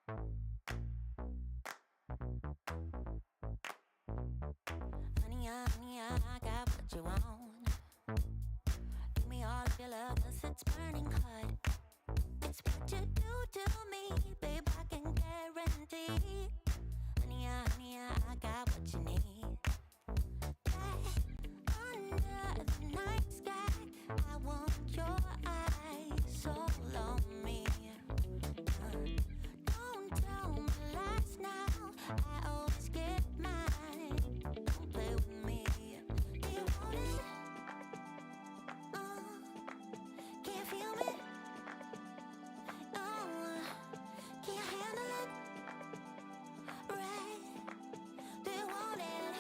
Honey, I got what you want. Give me all of your love, 'cause it's burning hot. It's what you do to me, babe, I can guarantee. Honey, I got what you need. Under the night sky, I want your eyes all on me. Don't tell me lies now, I always get mine. Don't play with me. Do you want it? Can you feel me? Can you handle it? Right? Do you want it?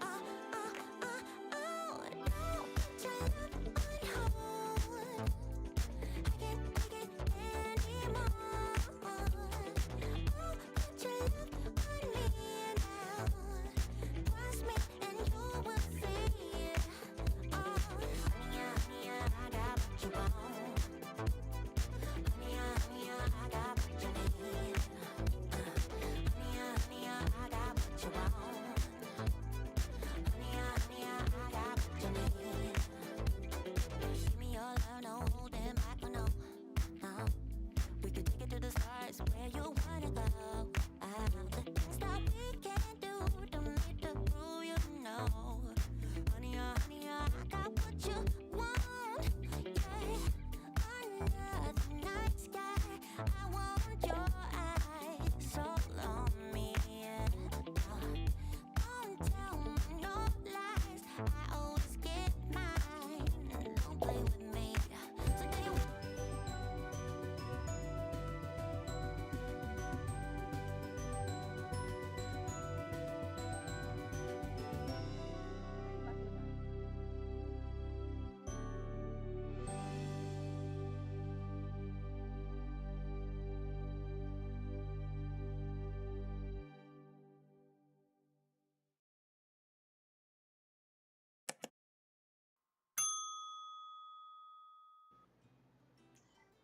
Don't put your love on hold. I can't take it anymore. Oh, put your love on me now. Trust me and you will see. Oh, honey, I got what you want. Honey, I got what you need. Honey, I got what you want. Honey, I got what you need. Give me your love, no holding back, no, no. We could take it to the stars where you wanna go. The things that we can do, don't need to prove you know. Honey, I got what you want. Yeah, under the night sky, I want your eyes all on me. Don't tell me no lies, I always get mine. Don't play with me. So do you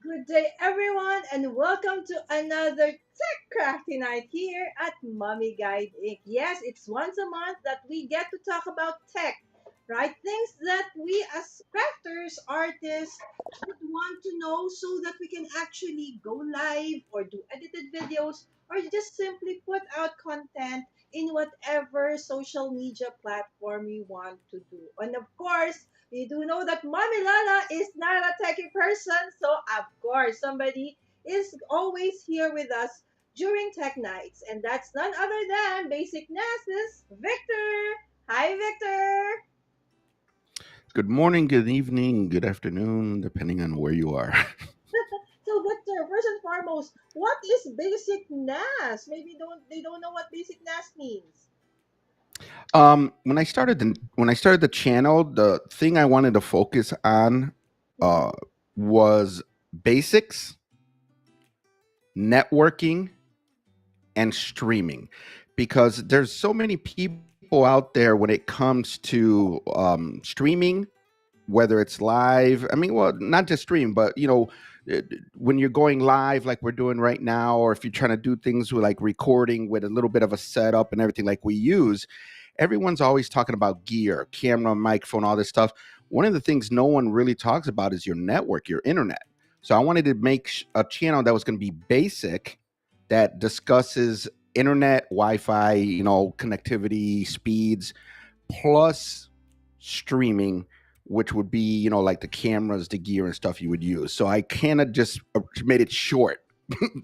Good day, everyone, and welcome to another Tech Crafty Night here at Mommy Guide Inc. Yes, it's once a month that we get to talk about tech, right? Things that we as crafters, artists, would want to know so that we can actually go live or do edited videos or just simply put out content in whatever social media platform we want to do. And of course, we do know that Mommy Lala is not a techie person, so of course somebody is always here with us during tech nights, and that's none other than Basic Nass's Victor. Hi, Victor. Good morning, good evening, good afternoon, depending on where you are. So, Victor, first and foremost, what is Basic Nass? Maybe they don't know what Basic Nass means. When I started the channel, the thing I wanted to focus on Mhm. uh, was basics, networking, and streaming, because there's so many people out there when it comes to streaming, whether it's live. I mean, well, not just stream, but when you're going live like we're doing right now, or if you're trying to do things with like recording with a little bit of a setup and everything like we use, everyone's always talking about gear, camera, microphone, all this stuff. One of the things no one really talks about is your network, your internet. So I wanted to make a channel that was going to be basic, that discusses internet, Wi-Fi, connectivity, speeds, plus streaming, which would be, like the cameras, the gear and stuff you would use. So I kind of just made it short.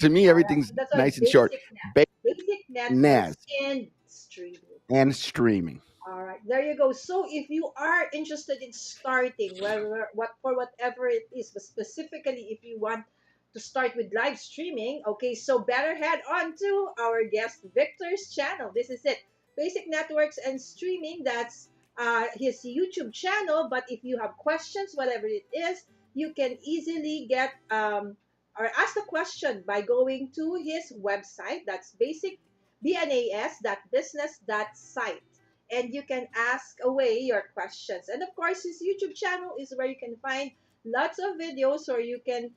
To me, All right, everything's so that's why nice and short. Basic Nass. Basic networks NAS and streaming. and streaming. All right, there you go. So if you are interested in starting, whether what for whatever it is, but specifically if you want to start with live streaming, okay, so better head on to our guest Victor's channel. This is it, Basic Networks and Streaming. That's his YouTube channel. But if you have questions, whatever it is, you can easily get or ask the question by going to his website. That's basic bnas.business.site, and you can ask away your questions. And of course, his YouTube channel is where you can find lots of videos, or you can,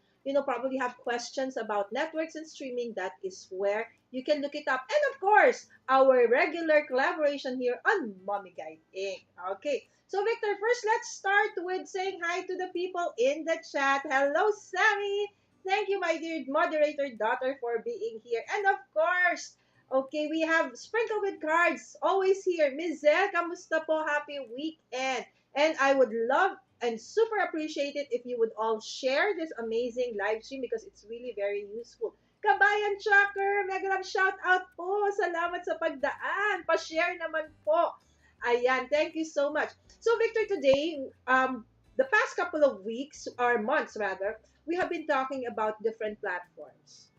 probably have questions about networks and streaming. That is where you can look it up. And of course, our regular collaboration here on Mommy Guide Inc. Okay. So, Victor, first let's start with saying hi to the people in the chat. Hello, Sammy. Thank you, my dear moderator daughter, for being here. And of course, okay, we have Sprinkle with Cards, always here. Ms. Zell, kamusta po? Happy weekend. And I would love and super appreciate it if you would all share this amazing live stream because it's really very useful. Kabayan Tracker, mega love shout out po. Salamat sa pagdaan. Pa-share naman po. Ayan, thank you so much. So Victor, today, the past couple of weeks or months rather, we have been talking about different platforms,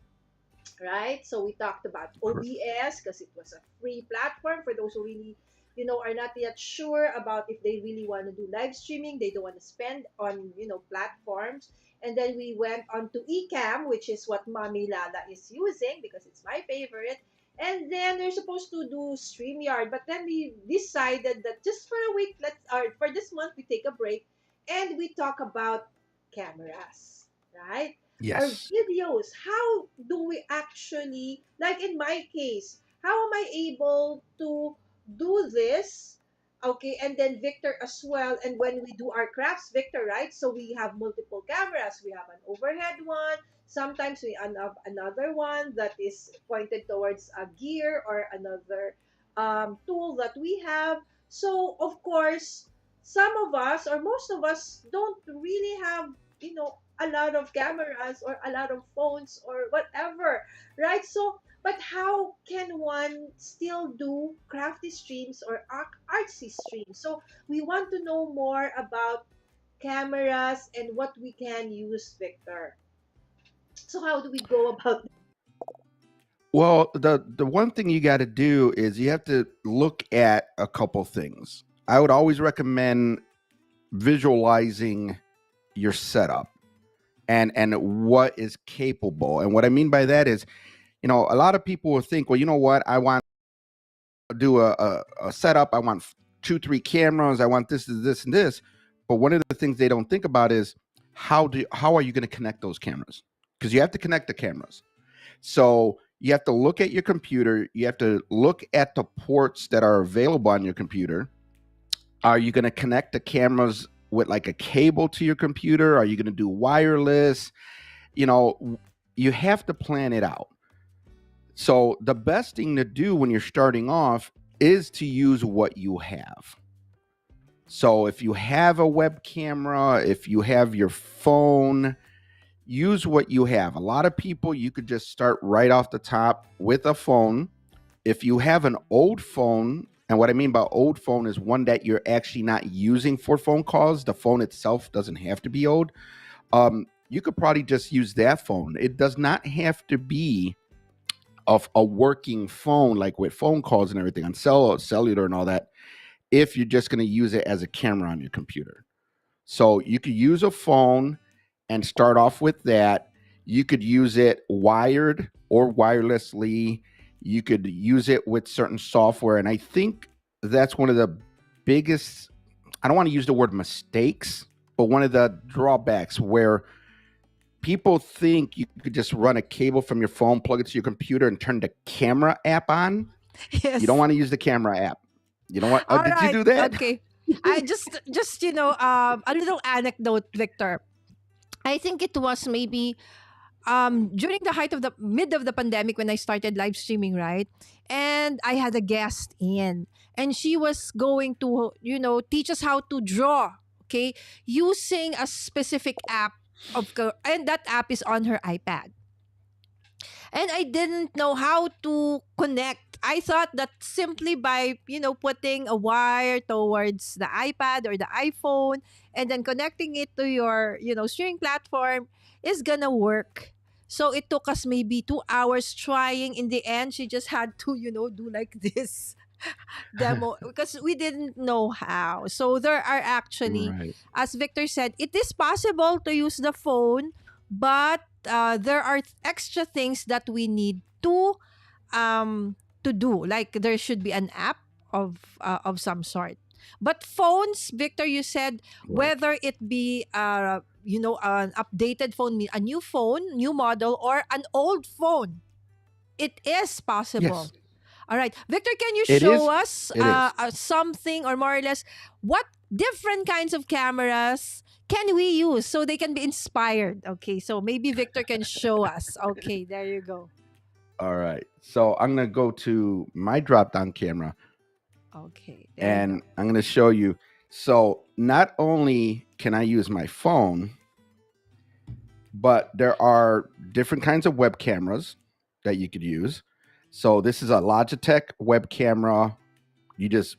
right? So we talked about OBS because it was a free platform for those who really, are not yet sure about if they really want to do live streaming. They don't want to spend on, platforms. And then we went on to Ecamm, which is what Mommy Lala is using because it's my favorite. And then they're supposed to do StreamYard, but then we decided that just for a week, or for this month, we take a break and we talk about cameras, right? Or Yes. videos. How do we actually, like in my case, how am I able to do this? Okay, and then Victor as well. And when we do our crafts, Victor, right? So we have multiple cameras. We have an overhead one. Sometimes we have another one that is pointed towards a gear or another tool that we have. So, of course, some of us or most of us don't really have, a lot of cameras or a lot of phones or whatever, right? So, but how can one still do crafty streams or artsy streams? So, we want to know more about cameras and what we can use, Victor. So, how do we go about? Well, the one thing you got to do is you have to look at a couple things. I would always recommend visualizing your setup and what is capable. And what I mean by that is, a lot of people will think, well, you know what, I want to do a setup. I want two, three cameras. I want this, and this. But one of the things they don't think about is how are you going to connect those cameras? Because you have to connect the cameras. So you have to look at your computer. You have to look at the ports that are available on your computer. Are you going to connect the cameras with like a cable to your computer? Are you going to do wireless? You have to plan it out. So the best thing to do when you're starting off is to use what you have. So if you have a web camera, if you have your phone, use what you have. A lot of people, you could just start right off the top with a phone. If you have an old phone, and what I mean by old phone is one that you're actually not using for phone calls, the phone itself doesn't have to be old. You could probably just use that phone. It does not have to be of a working phone, like with phone calls and everything on cellular and all that, if you're just going to use it as a camera on your computer. So you could use a phone and start off with that. You could use it wired or wirelessly. You could use it with certain software. And I think that's one of the biggest, I don't want to use the word mistakes, but one of the drawbacks where people think you could just run a cable from your phone, plug it to your computer, and turn the camera app on. You don't Yes. want to use the camera app. You know what? Oh, All did you right. do that? Okay. I just a little anecdote, Victor. I think it was maybe during the height of the mid of the pandemic when I started live streaming, right? And I had a guest in, and she was going to, teach us how to draw, okay, using a specific app and that app is on her iPad. And I didn't know how to connect. I thought that simply by, putting a wire towards the iPad or the iPhone and then connecting it to your, streaming platform is gonna work. So it took us maybe 2 hours trying. In the end, she just had to, do like this demo because we didn't know how. So there are actually, Right. as Victor said, it is possible to use the phone, but there are extra things that we need to do. Like there should be an app of some sort. But phones, Victor, you said Right. whether it be an updated phone, a new phone, new model, or an old phone. It is possible. Yes, All right, Victor, can you it show is. us It is. something, or more or less what different kinds of cameras can we use so they can be inspired? Okay, so maybe Victor can show us. Okay, there you go. All right. So I'm gonna go to my drop down camera Okay, there you go. and I'm gonna show you. So not only can I use my phone, but there are different kinds of web cameras that you could use. So this is a Logitech web camera. You just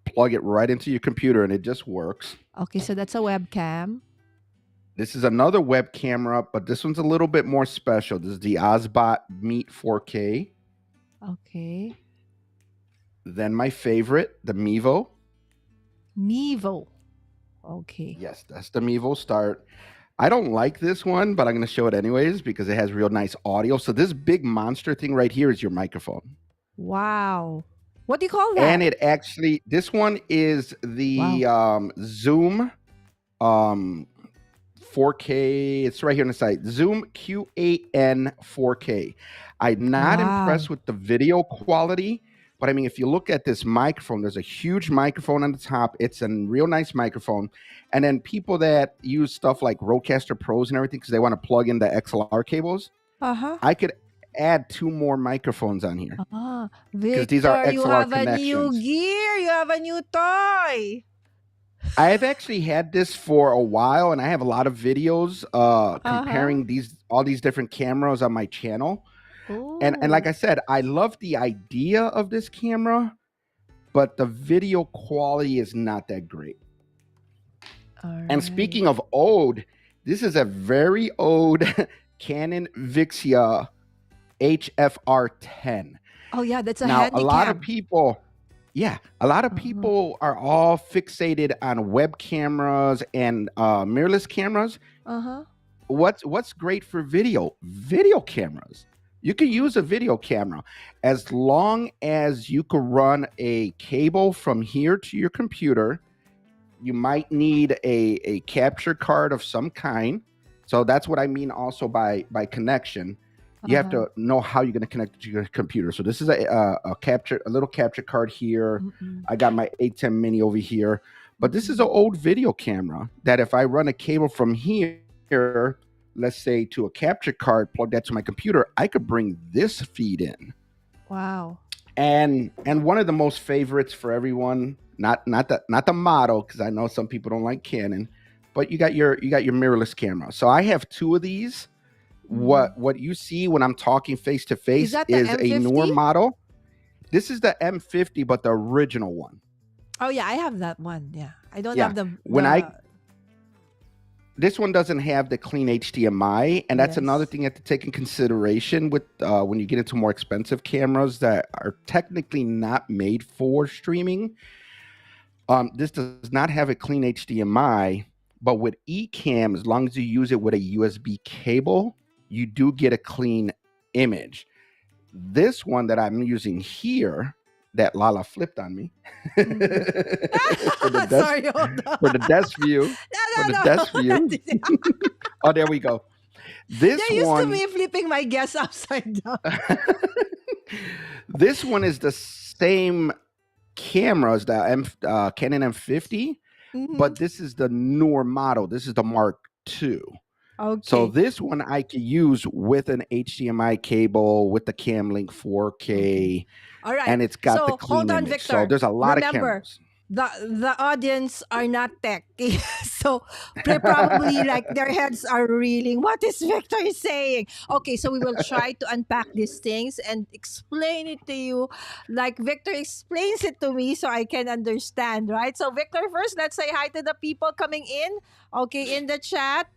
plug it right into your computer and it just works. Okay, so that's a webcam. This is another web camera, but this one's a little bit more special. This is the Ozbot Meet 4K. Okay, Then my favorite, the MEVO. MEVO. Okay. Yes, that's the MEVO Start. I don't like this one, but I'm going to show it anyways because it has real nice audio. So this big monster thing right here is your microphone. Wow. What do you call that? And it actually, this one is the Zoom 4K. It's right here on the site. Zoom Q8N 4K. I'm not impressed with the video quality, but I mean, if you look at this microphone, there's a huge microphone on the top. It's a real nice microphone. And then people that use stuff like Rodecaster Pros and everything because they want to plug in the XLR cables, Uh-huh. I could add 2 more microphones on here. Victor, these are you XLR have a new connections. gear. You have a new toy. I've actually had this for a while, and I have a lot of videos comparing all these different cameras on my channel. And like I said, I love the idea of this camera, but the video quality is not that great. And speaking of old, this is a very old Canon Vixia HFR10. Oh yeah, that's a Now, handy a lot cam. of people, are all fixated on web cameras and mirrorless cameras. What's great for video? Video cameras. You can use a video camera as long as you can run a cable from here to your computer. You might need a capture card of some kind. So that's what I mean also by connection. You have to know how you're going to connect to your computer. So this is a little capture card here. I got my 810 mini over here, but this is an old video camera that if I run a cable from here, let's say to a capture card, plug that to my computer, I could bring this feed in. Wow. And one of the most favorites for everyone, not the model, because I know some people don't like Canon, but you got your mirrorless camera. So I have 2 of these. What you see when I'm talking face to face is a newer model. This is the M50, but the original one. Oh yeah, I have that one. Yeah, I don't have the. This one doesn't have the clean HDMI, and that's another thing you have to take in consideration with when you get into more expensive cameras that are technically not made for streaming. This does not have a clean HDMI, but with eCam, as long as you use it with a USB cable, you do get a clean image. This one that I'm using here, that Lala flipped on me for the desk view. Oh, there we go. They're used to me flipping my guests upside down. This one is the same camera as the Canon M50, but this is the newer model. This is the Mark II. Okay. So this one I could use with an HDMI cable with the CamLink 4K. All right. And it's got the clean hold on, image. Victor. So there's a lot of cameras. The audience are not tech. So they're probably like their heads are reeling. What is Victor saying? Okay, so we will try to unpack these things and explain it to you like Victor explains it to me so I can understand, right? So Victor, first, let's say hi to the people coming in, okay, in the chat.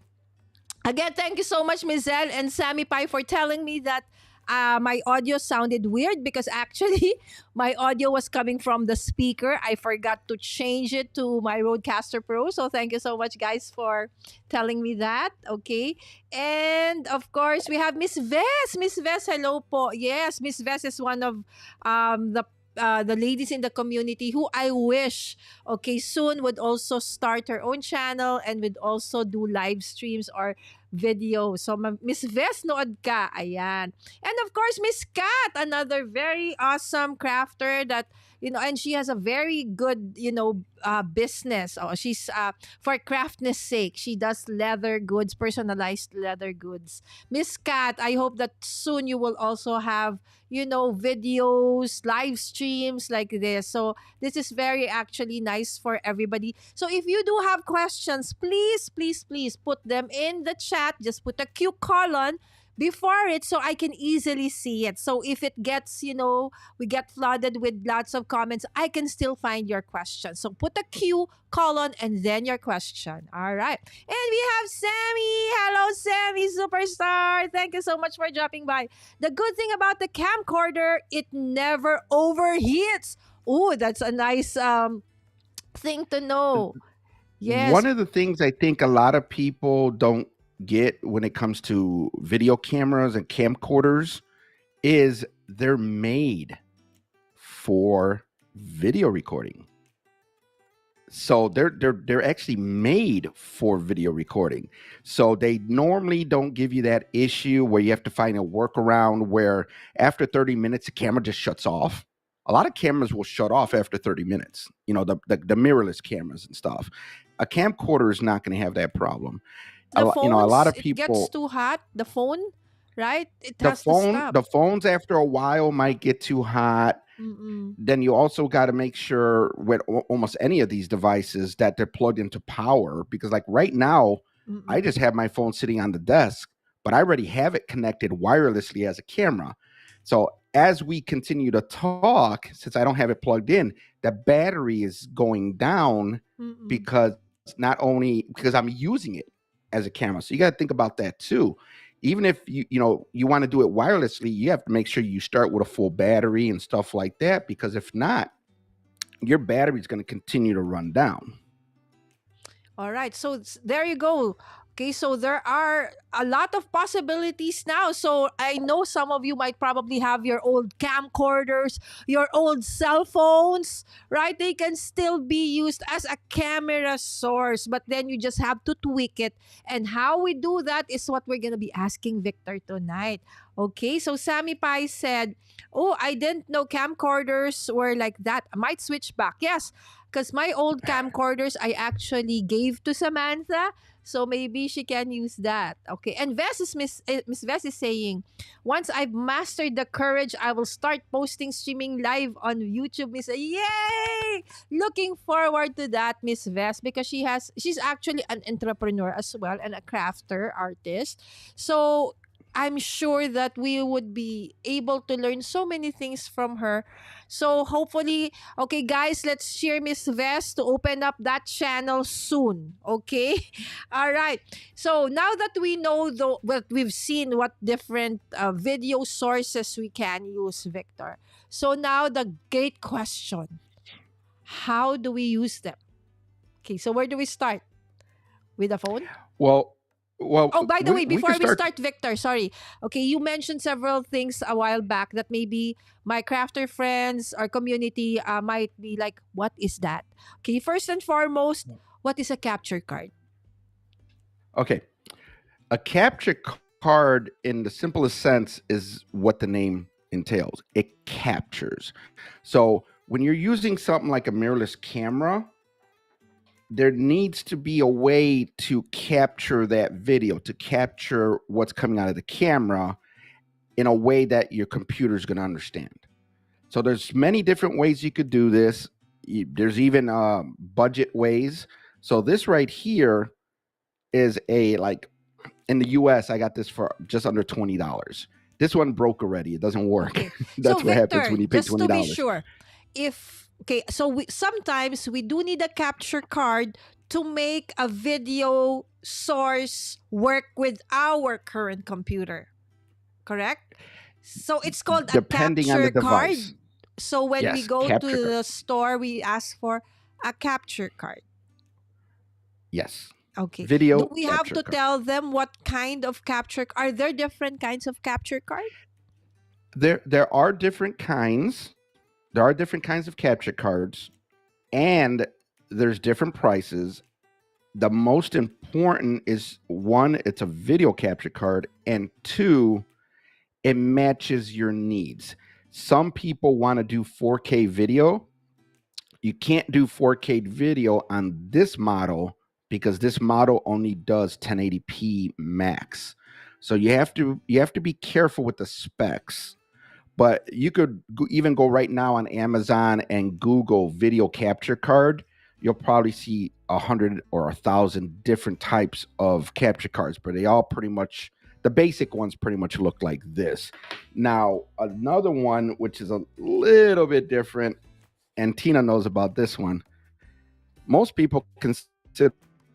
Again, thank you so much, Mizelle and Sammy Pai, for telling me that my audio sounded weird because actually my audio was coming from the speaker. I forgot to change it to my Rodecaster Pro. So thank you so much, guys, for telling me that. Okay. And of course, we have Miss Vess. Miss Vess, hello po. Yes, Miss Vess is one of the the ladies in the community who I wish, okay, soon would also start her own channel and would also do live streams or videos. So, Miss Ves, nood ka. Ayan. And of course, Miss Kat, another very awesome crafter that, and she has a very good, business. Oh, she's, for craftness sake, she does leather goods, personalized leather goods. Miss Kat, I hope that soon you will also have, videos, live streams like this. So this is very actually nice for everybody. So if you do have questions, please, please, please put them in the chat. Just put a Q colon before it so I can easily see it. So if it gets, we get flooded with lots of comments, I can still find your question. So put a Q colon and then your question. All right. And we have Sammy. Hello, Sammy, superstar. Thank you so much for dropping by. The good thing about the camcorder, it never overheats. Oh, that's a nice thing to know. Yes. One of the things I think a lot of people don't get when it comes to video cameras and camcorders is they're made for video recording. So they're actually made for video recording. So they normally don't give you that issue where you have to find a workaround where after 30 minutes the camera just shuts off. A lot of cameras will shut off after 30 minutes, the mirrorless cameras and stuff. A camcorder is not going to have that problem. The phones, a lot of it people gets too hot. The phone, right? It has to stop. the phones after a while might get too hot. Mm-mm. Then you also got to make sure with almost any of these devices that they're plugged into power, because like right now, I just have my phone sitting on the desk, but I already have it connected wirelessly as a camera. So as we continue to talk, since I don't have it plugged in, the battery is going down because not only because I'm using it as a camera. So you got to think about that too. Even if you want to do it wirelessly, you have to make sure you start with a full battery and stuff like that, because if not, your battery is going to continue to run down. All right. So there you go. Okay, so there are a lot of possibilities now. So I know some of you might probably have your old camcorders, your old cell phones, right? They can still be used as a camera source, but then you just have to tweak it. And how we do that is what we're going to be asking Victor tonight. Okay, so Sammy Pai said, oh, I didn't know camcorders were like that. I might switch back. Yes, because my old camcorders I actually gave to Samantha. So maybe she can use that. Okay. And Miss Ves is saying, once I've mastered the courage, I will start posting streaming live on YouTube. Miss, yay! Looking forward to that, Miss Ves, because she's actually an entrepreneur as well and a crafter artist. So I'm sure that we would be able to learn so many things from her. So hopefully, okay, guys, let's cheer Miss Ves to open up that channel soon. Okay, all right. So now that we know what we've seen, what different video sources we can use, Victor. So now the great question: how do we use them? Okay, so where do we start? With the phone? Well, oh, by the way, before we start, start, Victor, sorry. Okay, you mentioned several things a while back that maybe my crafter friends or community might be like, what is that? Okay, first and foremost, what is a capture card? Okay. A capture card in the simplest sense is what the name entails. It captures. So when you're using something like a mirrorless camera, there needs to be a way to capture that video, to capture what's coming out of the camera in a way that your computer is going to understand. So there's many different ways you could do this. There's even budget ways. So this right here is in the US, I got this for just under $20. This one broke already. It doesn't work. Okay. That's so what Victor, happens when you pay $20. Just to be sure, sometimes we do need a capture card to make a video source work with our current computer. Correct? So it's called Depending a on the capture card. device. So when we Yes, go to capture the card. store, we ask for a capture card. Yes. Okay. Video Do we have capture to card. tell them what kind of capture? Are there different kinds of capture card? There are different kinds. there are different kinds of capture cards, and there's different prices. The most important is, one, it's a video capture card, and two, it matches your needs. Some people want to do 4K video. You can't do 4K video on this model because this model only does 1080p max. So you have to be careful with the specs. But you could even go right now on Amazon and Google video capture card. You'll probably see 100 or 1,000 different types of capture cards, but they all pretty much, the basic ones pretty much look like this. Now, another one, which is a little bit different, and Tina knows about this one. Most people consider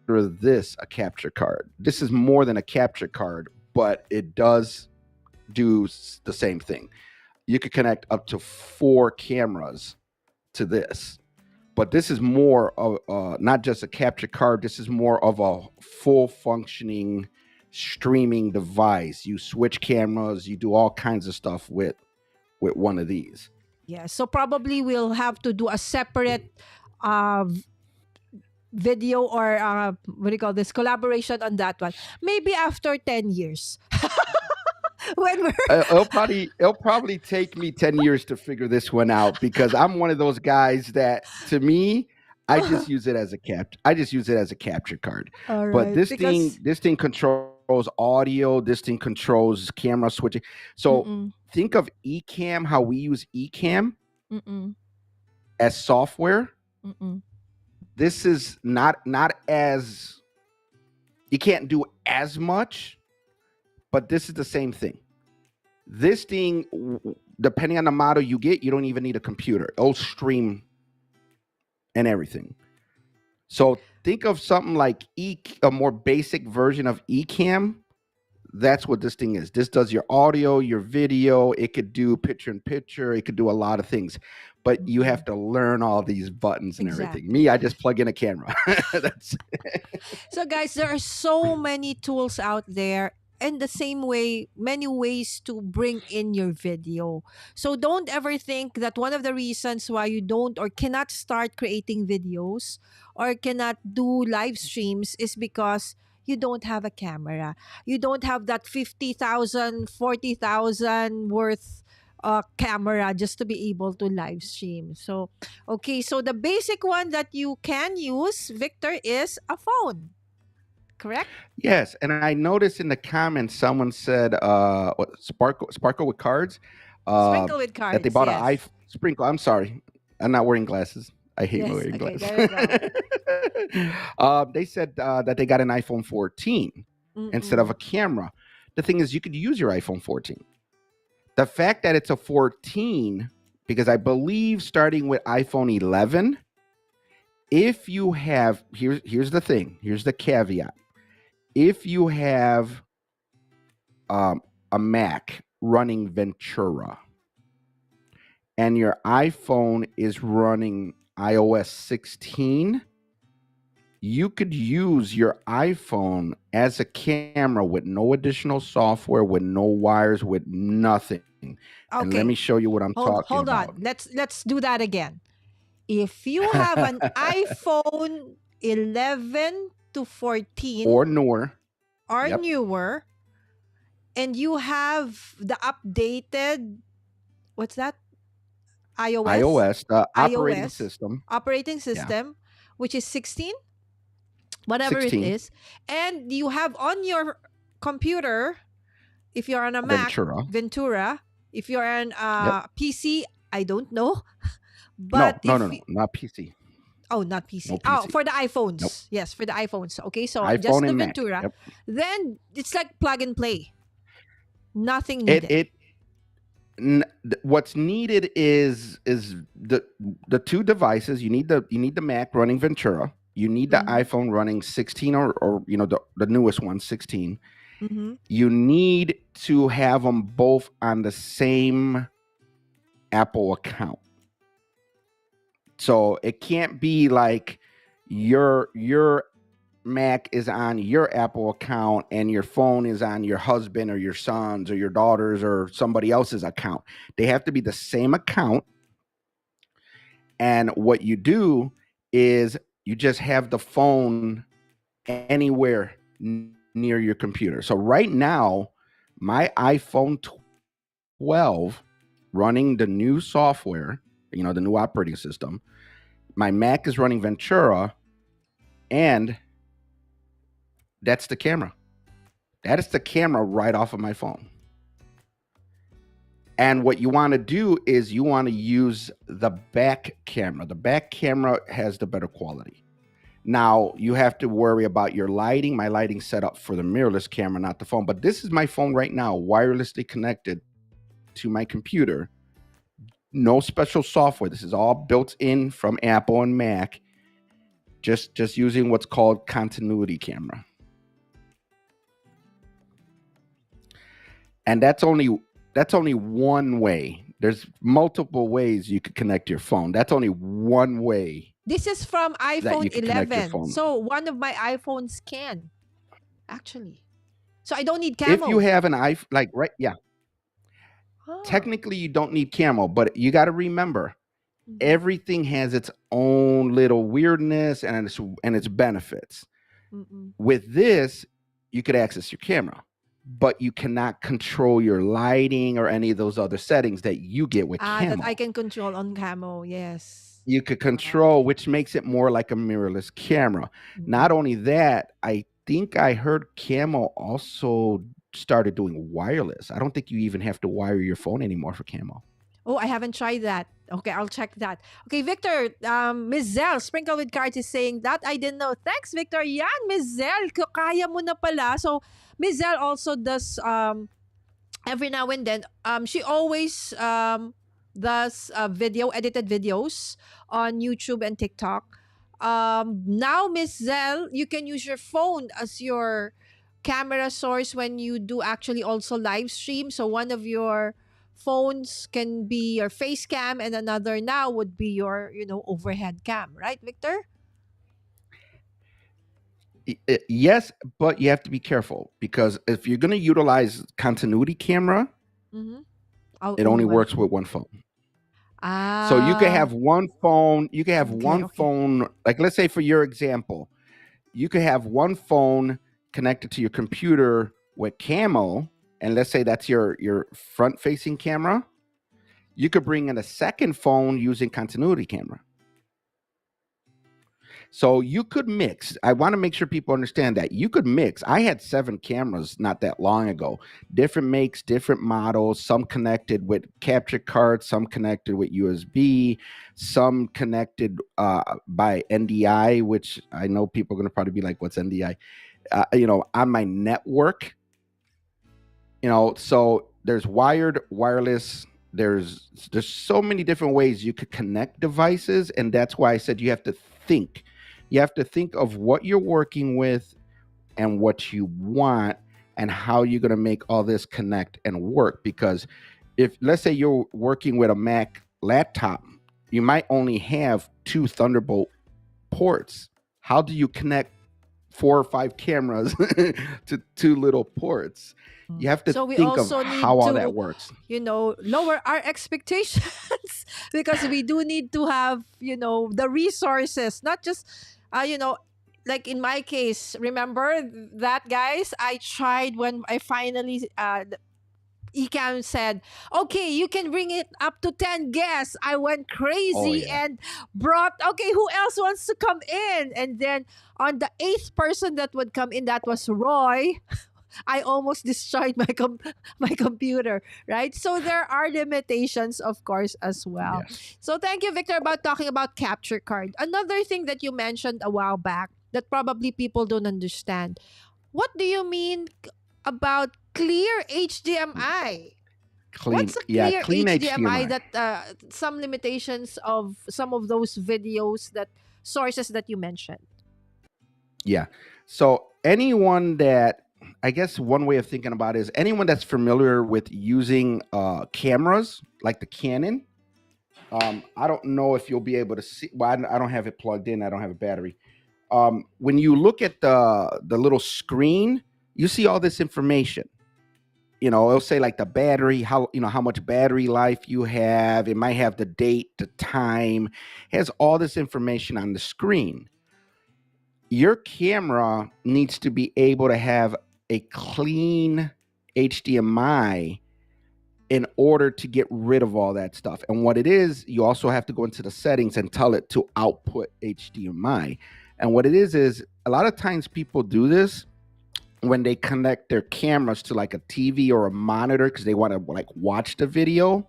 this a capture card. This is more than a capture card, but it does do the same thing. You could connect up to 4 cameras to this. But this is more of not just a capture card. This is more of a full functioning streaming device. You switch cameras. You do all kinds of stuff with one of these. Yeah. So probably we'll have to do a separate uh, video or what do you call this, collaboration on that one. Maybe after 10 years. When we're It'll probably take me 10 years to figure this one out because I'm one of those guys that, to me, I just use it as a capture card. all But right, this because thing controls audio. This thing controls camera switching. So mm-mm, think of Ecamm, how we use Ecamm mm-mm, as software. mm-mm. This is not as, you can't do as much, but this is the same thing. This thing, depending on the model you get, you don't even need a computer. It'll stream and everything. So think of something like a more basic version of Ecamm. That's what this thing is. This does your audio, your video. It could do picture in picture. It could do a lot of things, but you have to learn all these buttons and everything. Exactly. Me, I just plug in a camera. That's So, guys, there are so many tools out there. And the same way, many ways to bring in your video. So don't ever think that one of the reasons why you don't or cannot start creating videos or cannot do live streams is because you don't have a camera. You don't have that 50,000, 40,000 worth camera just to be able to live stream. So, okay, so the basic one that you can use, Victor, is a phone. Correct? Yes, and I noticed in the comments someone said, sparkle with cards, uh, Sprinkle with that they cards. bought an Yes. iPhone sprinkle. I'm sorry, I'm not wearing glasses. I hate Yes. wearing Okay. glasses. There you go. They said that they got an iPhone 14 instead of Mm-mm. a camera. The thing is, you could use your iPhone 14. The fact that it's a 14, because I believe starting with iPhone 11, if you have, here's the thing, here's the caveat. If you have a Mac running Ventura and your iPhone is running iOS 16, you could use your iPhone as a camera with no additional software, with no wires, with nothing. And let me Okay. show you what I'm talking Hold on. about. Let's do that again. If you have an iPhone 11 to 14 Or newer. or Yep. newer, and you have the updated, what's that? iOS, the operating iOS system. operating Yeah. system, which is 16, whatever it 16 is, and you have on your computer, if you're on a Mac, Ventura. Ventura. If you're on Yep. PC, I don't know. No, But no, if no, no, not PC. oh, not PC. No Oh, PC. for the Nope. iPhones. Yes, for the iPhones. Okay, so just iPhone the and Mac. Ventura. Yep. Then it's like plug and play. Nothing It needed. it what's needed is the two devices. You need the Mac running Ventura. You need the Mm-hmm. iPhone running 16 or the newest one, 16. Mm-hmm. You need to have them both on the same Apple account. So it can't be like your Mac is on your Apple account and your phone is on your husband or your son's or your daughter's or somebody else's account. They have to be the same account. And what you do is you just have the phone anywhere near your computer. So right now, my iPhone 12 running the new software, the new operating system, my Mac is running Ventura, and that's the camera. That is the camera right off of my phone. And what you want to do is you want to use the back camera. The back camera has the better quality. Now, you have to worry about your lighting. My lighting's set up for the mirrorless camera, not the phone. But this is my phone right now, wirelessly connected to my computer. No special software. This is all built in from Apple and Mac. Just using what's called continuity camera. And that's only one way. There's multiple ways you could connect your phone. That's only one way. This is from that you iPhone can connect your 11. phone. So one of my iPhones can actually. So I don't need If camo. you have an iPhone, Ah. technically you don't need camo, but you got to remember, Mhm. everything has its own little weirdness and its benefits. Mm-mm. With this, you could access your camera, but you cannot control your lighting or any of those other settings that you get with camo. That I can control on camo. Yes. You could control, which makes it more like a mirrorless camera. Not only that, I think I heard camo also started doing wireless. I don't think you even have to wire your phone anymore for camo. Oh, I haven't tried that. Okay, I'll check that. Okay, Victor, Ms. Zell, Sprinkle with Cards is saying that I didn't know. Thanks, Victor. Yan, Ms. Zell, kaya mo na pala. So, Ms. Zell also does every now and then. She always does edited videos on YouTube and TikTok. Now, Ms. Zell, you can use your phone as your camera source when you do actually also live stream. So one of your phones can be your face cam and another now would be your overhead cam, right, Victor? Yes, but you have to be careful, because if you're going to utilize continuity camera, Mm-hmm. it only works with one phone. So you could have one phone. You could have one phone. Like, let's say for your example, you could have one phone connected to your computer with camo, and let's say that's your front-facing camera. You could bring in a second phone using continuity camera. So you could mix. I want to make sure people understand that you could mix. I had 7 cameras not that long ago, different makes, different models, some connected with capture cards, some connected with USB, some connected by NDI, which I know people are going to probably be like, what's NDI? On my network, so there's wired, wireless, there's so many different ways you could connect devices. And that's why I said you have to think. You have to think of what you're working with and what you want and how you're going to make all this connect and work. Because if, let's say you're working with a Mac laptop, you might only have 2 Thunderbolt ports. How do you connect 4 or 5 cameras to 2 little ports? You have to think of how all that works. Lower our expectations because we do need to have, the resources, not just, like in my case, remember that, guys? I tried when I finally, Ecam said, okay, you can bring it up to 10 guests. I went crazy and brought, okay, who else wants to come in? And then on the 8th person that would come in, that was Roy. I almost destroyed my computer, right? So there are limitations, of course, as well. Yes. So thank you, Victor, about talking about capture card. Another thing that you mentioned a while back that probably people don't understand. What do you mean about clear HDMI? What's a clear clean HDMI? That some limitations of some of those videos, that sources that you mentioned. Yeah. So anyone that, I guess one way of thinking about it is anyone that's familiar with using cameras like the Canon. I don't know if you'll be able to see. Well, I don't have it plugged in. I don't have a battery. When you look at the little screen, you see all this information. It'll say like the battery, how much battery life you have. It might have the date, the time, it has all this information on the screen. Your camera needs to be able to have a clean HDMI in order to get rid of all that stuff. And what it is, you also have to go into the settings and tell it to output HDMI. And what it is a lot of times people do this when they connect their cameras to like a TV or a monitor because they want to like watch the video.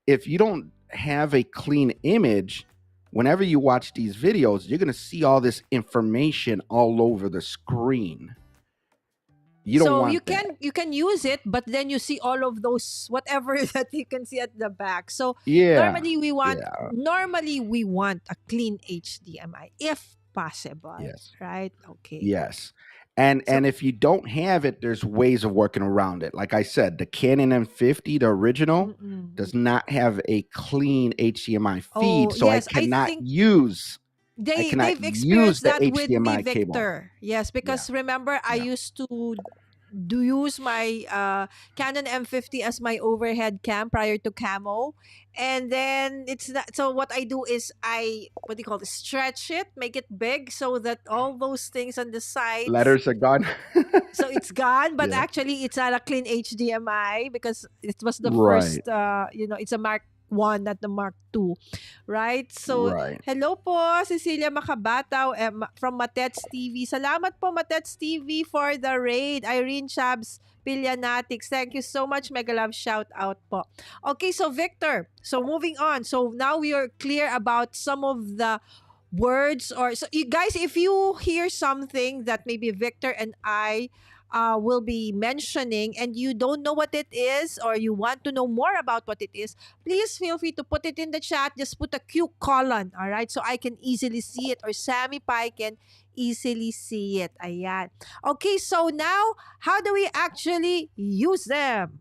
If you don't have a clean image, whenever you watch these videos, you're going to see all this information all over the screen. You don't So want you that. can use it, but then you see all of those whatever that you can see at the back. So Yeah. normally we want a clean HDMI if possible, Yes. right? Okay. Yes. And So if you don't have it, there's ways of working around it. Like I said, the Canon M50, the original, mm-mm. does not have a clean HDMI feed, Oh so yes, I think I cannot they've use experienced the that with me, HDMI cable. Victor. Yes, Yeah. because remember I Yeah. used to do use my Canon M50 as my overhead cam prior to camo, and then it's not. So what I do is I what do you call it? Stretch it, make it big so that all those things on the sides, Letters are gone. so it's gone, but Yeah. actually it's not a clean HDMI because it was the Right. first it's a Mark 1, not the Mark 2, right? So Right. hello po, Cecilia Macabataw from Matets TV. Salamat po Matets TV for the raid. Irene Chabs Pillanatics. Thank you so much. Mega love shout out po. Okay, so Victor, so moving on. So now we are clear about some of the words, or so you guys, if you hear something that maybe Victor and I will be mentioning and you don't know what it is or you want to know more about what it is, please feel free to put it in the chat. Just put a Q colon, all right, so I can easily see it, or Sammy Pai can easily see it. Ayan. Okay, so now how do we actually use them?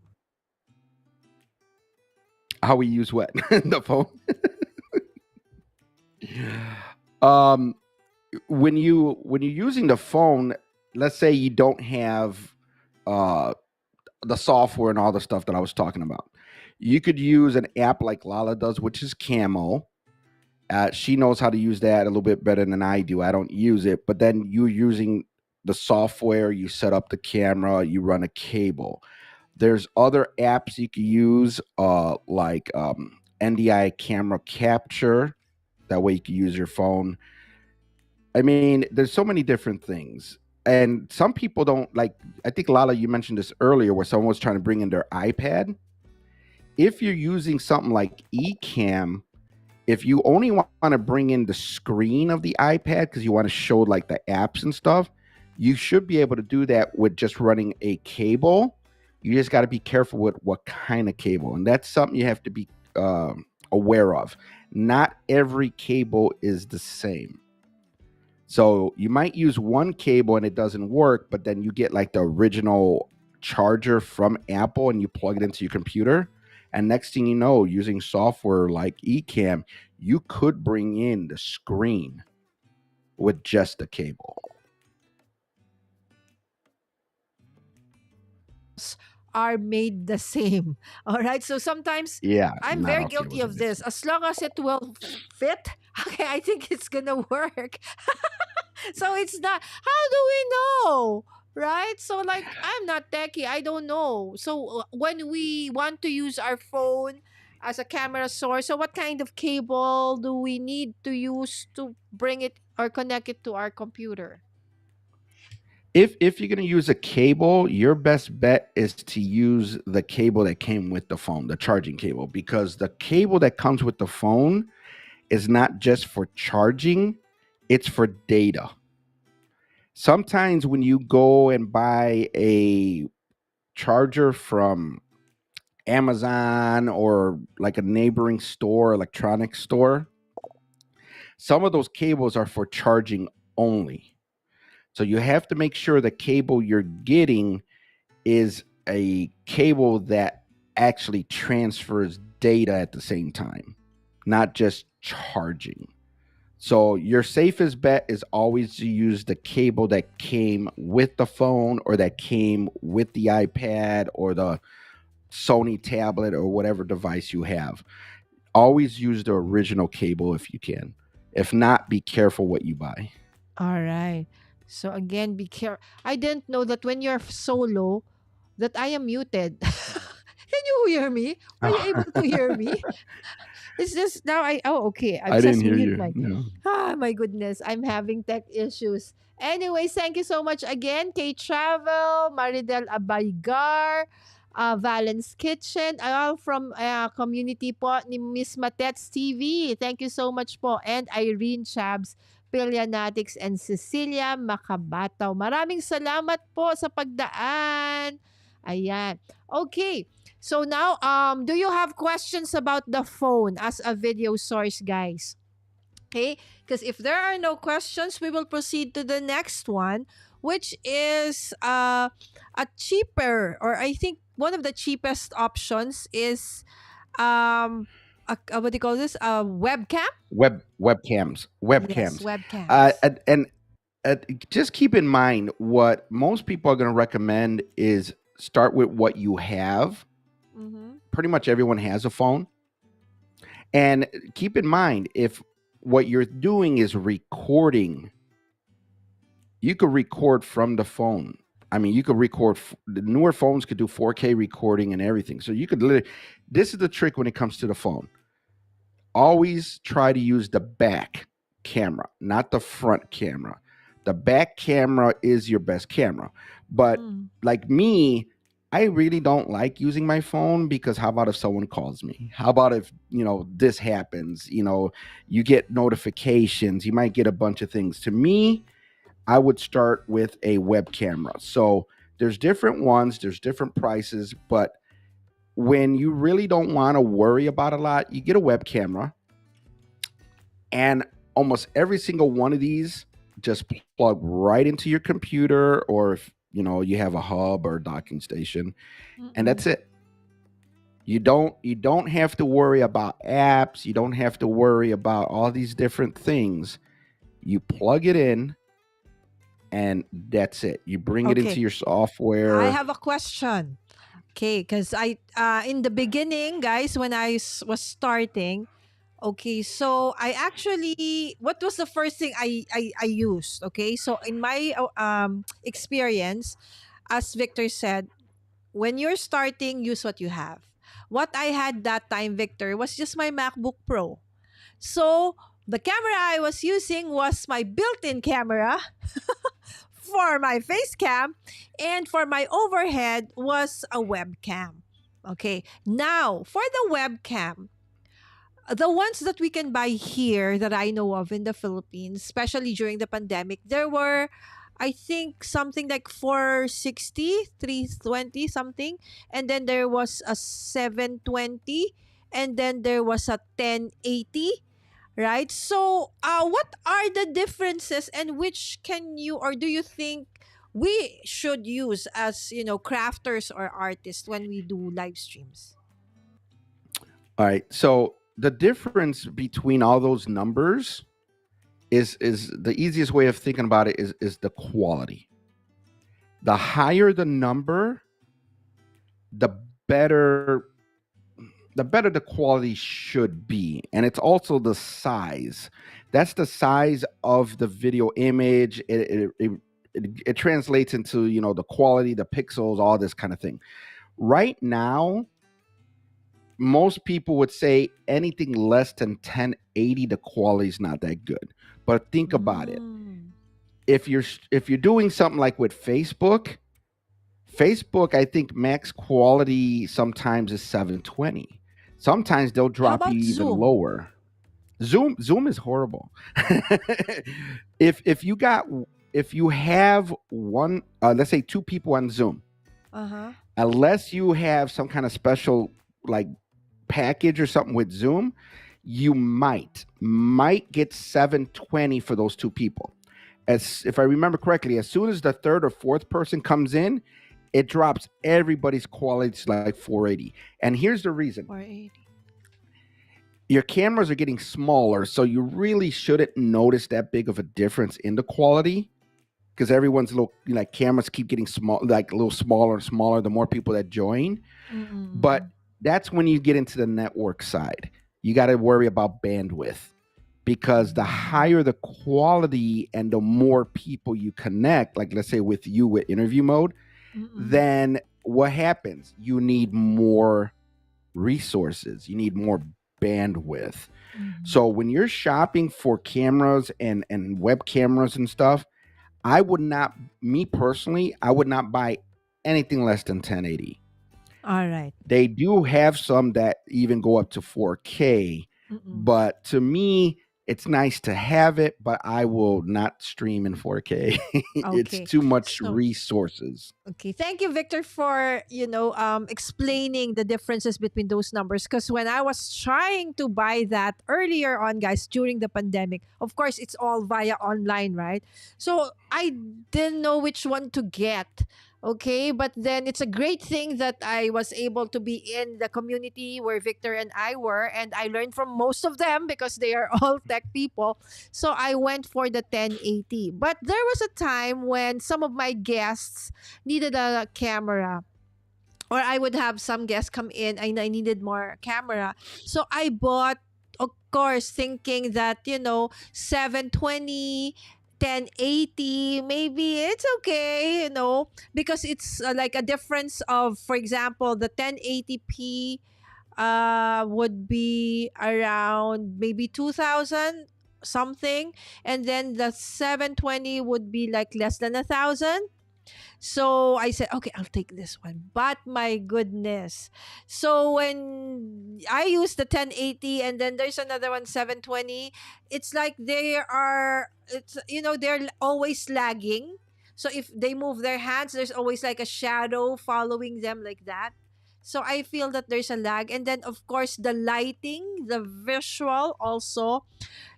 How we use what? The phone. um when you're using the phone, let's say you don't have uh the software and all the stuff that I was talking about. You could use an app like Lala does, which is Camo. She knows how to use that a little bit better than I do. I don't use it, but then you're using the software, you set up the camera, you run a cable. There's other apps you can use, like NDI camera capture. That way you can use your phone. I mean, there's so many different things. And some people don't like, I think Lala, you mentioned this earlier where someone was trying to bring in their iPad. If you're using something like Ecamm, if you only want to bring in the screen of the iPad because you want to show like the apps and stuff, you should be able to do that with just running a cable. You just got to be careful with what kind of cable. And that's something you have to be aware of. Not every cable is the same. So you might use one cable and it doesn't work, but then you get like the original charger from Apple and you plug it into your computer. And next thing you know, using software like Ecamm, you could bring in the screen with just the cable. Are made the same. All right. So sometimes Yeah, I'm not very all guilty cables are of the this. same. As long as it will fit, okay, I think it's gonna work. So it's not. How do we know? Right? So like I'm not techie. I don't know. So when we want to use our phone as a camera source, so what kind of cable do we need to use to bring it or connect it to our computer? If you're going to use a cable, your best bet is to use the cable that came with the phone, the charging cable, because the cable that comes with the phone is not just for charging, it's for data. Sometimes when you go and buy a charger from Amazon or like a neighboring store, electronics store, some of those cables are for charging only. So you have to make sure the cable you're getting is a cable that actually transfers data at the same time, not just charging. So your safest bet is always to use the cable that came with the phone or that came with the iPad or the Sony tablet or whatever device you have. Always use the original cable if you can. If not, be careful what you buy. All right. So again, be careful. I didn't know that when you're solo, that I am muted. Can you hear me? Were you able to hear me? It's just now okay. I've I didn't just hear mute you. my No. my goodness. I'm having tech issues. Anyways, thank you so much again, K Travel, Maridel Abaygar, Valence Kitchen, all from community po ni Miss Matets TV. Thank you so much po. And Irene Chabs, Pilianatics, and Cecilia Macabataw. Maraming salamat po sa pagdaan. Ayan. Okay. So now, do you have questions about the phone as a video source, guys? Okay, because if there are no questions, we will proceed to the next one, which is a cheaper, or I think one of the cheapest options is what do you call this? A webcam. Webcams. Yes, Webcams. webcams. And just keep in mind what most people are going to recommend is start with what you have. Mm-hmm. Pretty much everyone has a phone. And keep in mind, if what you're doing is recording, you could record from the phone. I mean, you could record, the newer phones could do 4K recording and everything. So you could literally, this is the trick when it comes to the phone. Always try to use the back camera, not the front camera. The back camera is your best camera. But like me, I really don't like using my phone because how about if someone calls me? How about if, this happens? You get notifications, you might get a bunch of things. To me, I would start with a web camera. So there's different ones, there's different prices, but when you really don't want to worry about a lot, you get a web camera. And almost every single one of these just plug right into your computer, or if you have a hub or a docking station, and that's it. You don't have to worry about apps. You don't have to worry about all these different things. You plug it in, and that's it. You bring it into your software. I have a question. Okay, because I in the beginning, guys, when I was starting, okay, so I actually, what was the first thing I used? Okay, so in my experience, as Victor said, when you're starting, use what you have. What I had that time, Victor, was just my MacBook Pro. So the camera I was using was my built-in camera for my face cam, and for my overhead was a webcam. Okay, now for the webcam, the ones that we can buy here that I know of in the Philippines, especially during the pandemic, there were, I think, something like 460, 320 something, and then there was a 720, and then there was a 1080, right? So, what are the differences, and which can you, or do you think we should use as, crafters or artists when we do live streams? All right. So the difference between all those numbers is the easiest way of thinking about it is the quality. The higher the number, the better the quality should be. And it's also the size. That's the size of the video image. It translates into, the quality, the pixels, all this kind of thing. Right now, most people would say anything less than 1080, the quality is not that good. But think about it. If you're doing something like with Facebook, I think max quality sometimes is 720. Sometimes they'll drop you even Zoom? lower. Zoom is horrible. if you have one, let's say 2 people on Zoom, unless you have some kind of special like package or something with Zoom, you might get 720 for those 2 people. As if I remember correctly, as soon as the 3rd or 4th person comes in, it drops everybody's quality to like 480. And here's the reason. 480. your cameras are getting smaller, so you really shouldn't notice that big of a difference in the quality because everyone's little like cameras keep getting small, like a little smaller and smaller the more people that join. But Mm-mm. that's when you get into the network side. You got to worry about bandwidth because the higher the quality and the more people you connect, like let's say with you with interview mode, Mm-mm. then what happens? You need more resources, you need more bandwidth. Mhm. So when you're shopping for cameras and web cameras and stuff, I would not, me personally, I would not buy anything less than 1080. All right. They do have some that even go up to 4K, Mm-mm. but to me, it's nice to have it, but I will not stream in 4K. It's Okay. too much So, resources. okay. Thank you, Victor, for, explaining the differences between those numbers. Because when I was trying to buy that earlier on, guys, during the pandemic, of course, it's all via online, right? So I didn't know which one to get. Okay, but then it's a great thing that I was able to be in the community where Victor and I were, and I learned from most of them because they are all tech people. So I went for the 1080. But there was a time when some of my guests needed a camera, or I would have some guests come in and I needed more camera. So I bought, of course, thinking that, 720, 1080, maybe it's okay, because it's like a difference of, for example, the 1080p would be around maybe 2000 something, and then the 720 would be like less than 1,000. So I said, okay, I'll take this one. But my goodness. So when I use the 1080 and then there's another one 720, it's like they're always lagging. So if they move their hands, there's always like a shadow following them like that. So I feel that there's a lag. And then, of course, the lighting, the visual also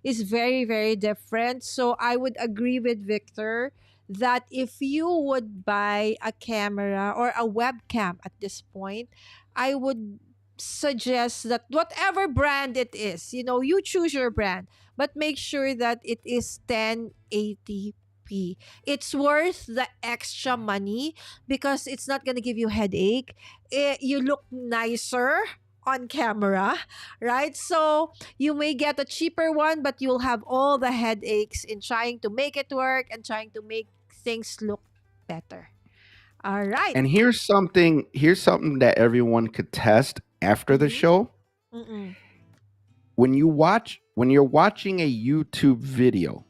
is very, very different. So I would agree with Victor that if you would buy a camera or a webcam at this point, I would suggest that whatever brand it is, you choose your brand, but make sure that it is 1080p. It's worth the extra money because it's not going to give you headache. You look nicer on camera, right? So you may get a cheaper one, but you'll have all the headaches in trying to make it work and trying to make things look better. All right. And here's something that everyone could test after the Mm-hmm. show. Mm-mm. When you're watching a YouTube video,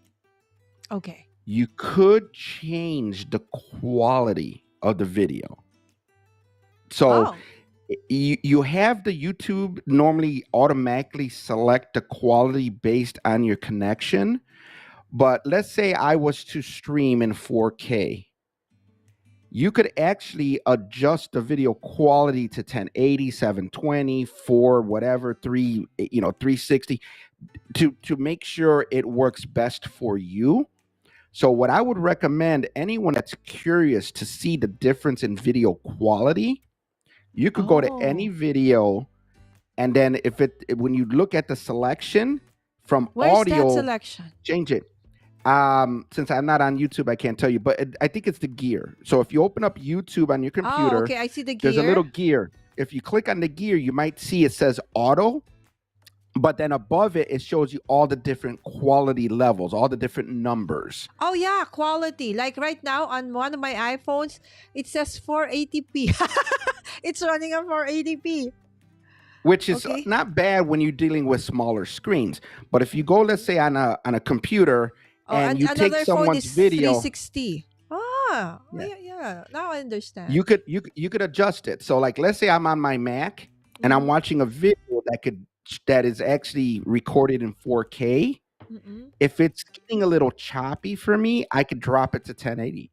Okay. you could change the quality of the video. So Oh. you have the YouTube normally automatically select the quality based on your connection. But let's say I was to stream in 4K, you could actually adjust the video quality to 1080, 720, 4, whatever, 360 to make sure it works best for you. So what I would recommend anyone that's curious to see the difference in video quality, you could go to any Oh. video and then when you look at the selection from Where's that audio, selection? change it. Since I'm not on YouTube, I can't tell you, but I think it's the gear. So if you open up YouTube on your Oh, computer, okay. I see the there's a little gear. gear. If you click on the gear, you might see it says auto, but then above it, it shows you all the different quality levels, all the different numbers, Oh, yeah. Quality. Like right now on one of my iPhones, it says 480p. It's running on 480p. which is Okay. not bad when you're dealing with smaller screens. But if you go, let's say on a computer Oh, and and you take another phone someone's is video, 360. Ah, oh, yeah, yeah, yeah. Now I understand. you could adjust it. So like let's say I'm on my Mac and I'm Mm-hmm. watching a video that is actually recorded in 4K. Mm-mm. If it's getting a little choppy for me, I could drop it to 1080.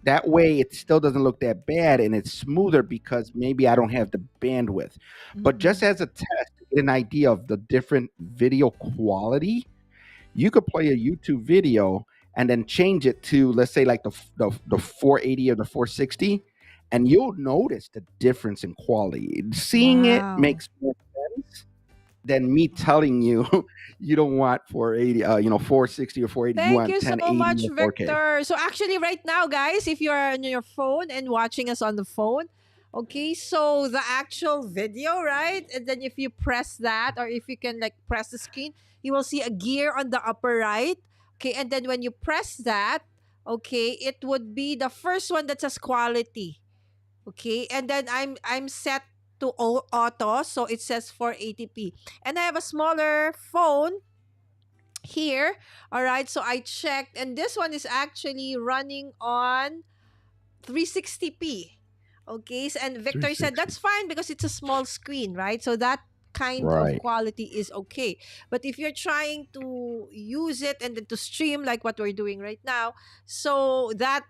That way it still doesn't look that bad and it's smoother because maybe I don't have the bandwidth. But just Mm-mm. as a test to get an idea of the different video quality, you could play a YouTube video and then change it to, let's say, like the 480 or the 460, and you'll notice the difference in quality. Seeing it Wow. makes more sense, than me telling you you don't want 480, 460 or 480. You Thank want you so 1080 much, or 4K. Victor. So actually, right now, guys, if you're on your phone and watching us on the phone, okay, so the actual video, right? And then if you press that, or if you can like press the screen, you will see a gear on the upper right. Okay, and then when you press that, okay, it would be the first one that says quality. Okay, and then I'm set to auto, so it says 480p. And I have a smaller phone here. All right, so I checked, and this one is actually running on 360p. Okay, and Victor said 360. that's fine because it's a small screen, right? So that kind of Right. quality is okay. But if you're trying to use it and then to stream like what we're doing right now, so that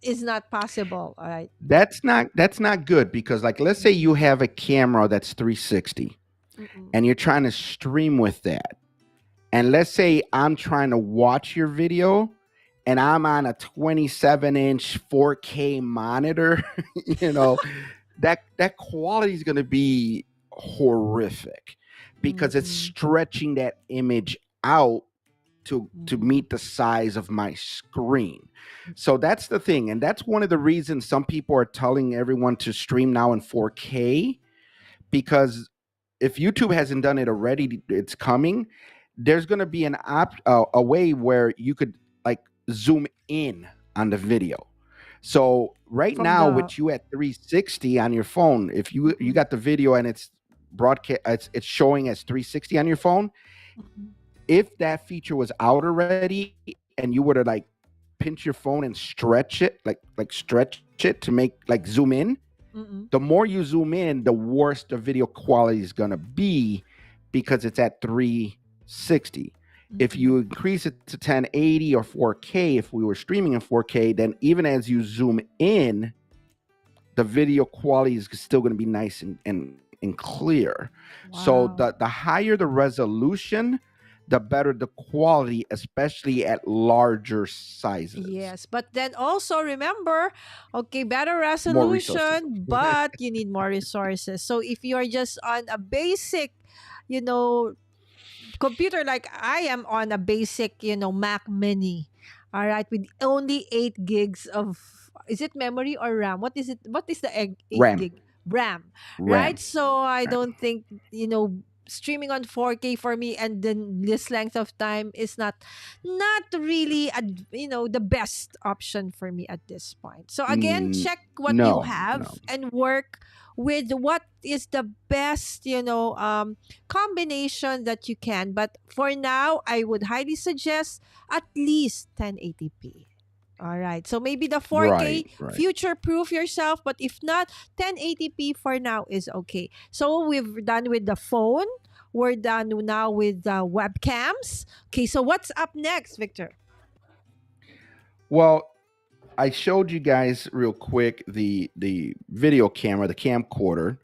is not possible. All right. That's not good because, like, let's say you have a camera that's 360 Mm-mm. and you're trying to stream with that. And let's say I'm trying to watch your video and I'm on a 27-inch 4K monitor, you know, that quality is going to be horrific because it's Mm-mm. stretching that image out to Mm-mm. meet the size of my screen. So that's the thing, and that's one of the reasons some people are telling everyone to stream now in 4K, because if YouTube hasn't done it already, it's coming. There's going to be a way where you could like zoom in on the video. So right From now, the with you at 360 on your phone, if you Mm-mm. got the video and it's broadcast, it's showing as 360 on your phone. Mm-mm. If that feature was out already and you were to like pinch your phone and stretch it, like stretch it to make like zoom in, Mm-mm. the more you zoom in, the worse the video quality is going to be because it's at 360. If Mm-mm. you increase it to 1080 or 4K, if we were streaming in 4K, then even as you zoom in, the video quality is still going to be nice and clear. So Wow. the higher the resolution, the better the quality, especially at larger sizes. Yes, but then also remember, okay, better More resources. resolution, but you need more resources. So if you're just on a basic, you know, computer like I am on a basic, Mac Mini, all right, with only 8 gigs of, is it memory or RAM? What is it? What is the 8 RAM. gig RAM? Right. RAM. So I RAM. don't think streaming on 4K for me and then this length of time is not really the best option for me at this point. So again, Mm, check what you no, no. have and work with what is the best combination that you can. But for now, I would highly suggest at least 1080p. All right. So maybe the 4K Right, right. future proof yourself, but if not, 1080p for now is okay. So we've done with the phone. We're done now with the webcams. Okay, so what's up next, Victor? Well, I showed you guys real quick the video camera, the camcorder.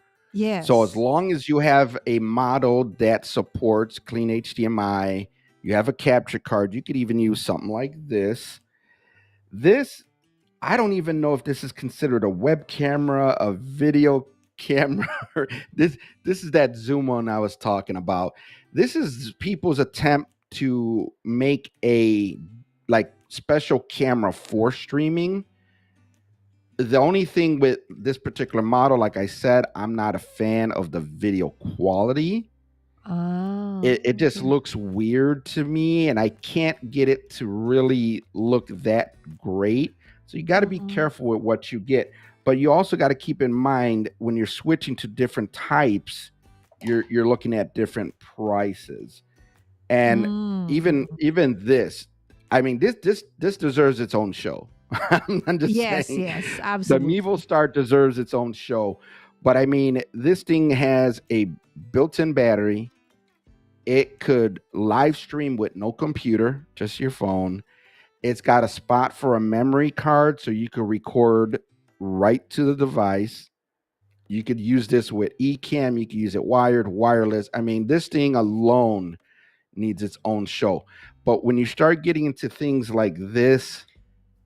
So as Yes. long as you have a model that supports clean HDMI, you have a capture card, you could even use something like this. This, I don't even know if this is considered a web camera, a video camera. This is that zoom on I was talking about. This is people's attempt to make a like special camera for streaming. The only thing with this particular model, like I said, I'm not a fan of the video quality. Ah, It just okay. looks weird to me, and I can't get it to really look that great. So you got to be Mm-mm. careful with what you get, but you also got to keep in mind when you're switching to different types, you're looking at different prices. And Mm. even this, I mean, this deserves its own show. I'm just Yes, saying, yes, the MEVO absolutely. Start deserves its own show. But I mean, this thing has a built-in battery. It could live stream with no computer, just your phone. It's got a spot for a memory card so you could record right to the device. You could use this with eCam, you could use it wired, wireless. I mean, this thing alone needs its own show. But when you start getting into things like this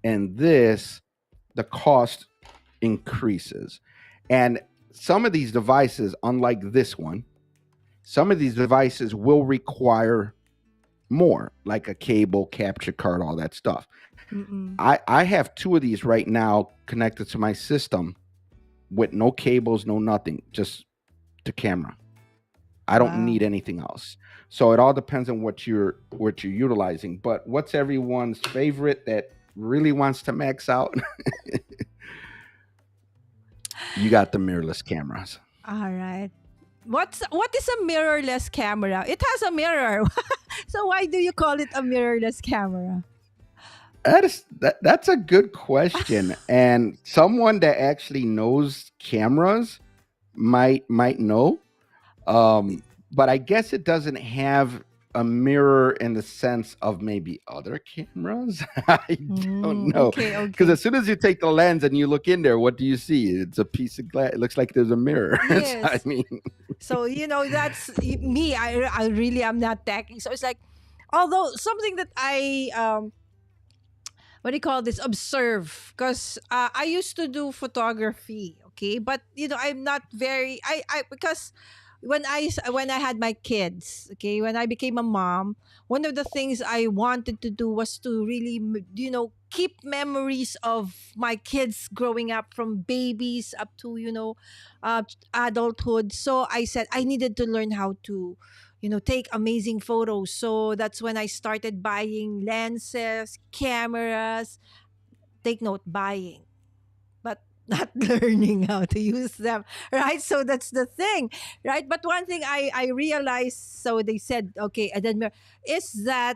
and this, the cost increases. And some of these devices, unlike this one, Some of these devices will require more, like a cable, capture card, all that stuff. Mm-mm. I have two of these right now connected to my system with no cables, no nothing, just to camera. I don't Wow. need anything else. So it all depends on what you're utilizing. But what's everyone's favorite that really wants to max out? You got the mirrorless cameras. All right. What is a mirrorless camera? It has a mirror. So why do you call it a mirrorless camera? That's a good question. And someone that actually knows cameras might know. But I guess it doesn't have a mirror in the sense of maybe other cameras. I don't know. Okay, Because okay. as soon as you take the lens and you look in there, what do you see? It's a piece of glass. It looks like there's a mirror. So, I Yes. mean, So, that's me. I really am not techy. So it's like, although something that I what do you call this, observe, because I used to do photography, okay, but I'm not very, because when I had my kids, okay, when I became a mom, one of the things I wanted to do was to really keep memories of my kids growing up, from babies up to adulthood. So I said I needed to learn how to take amazing photos. So that's when I started buying lenses, cameras. Take note, buying, but not learning how to use them, right? So that's the thing, right? But one thing I realized, so they said, okay, and then is that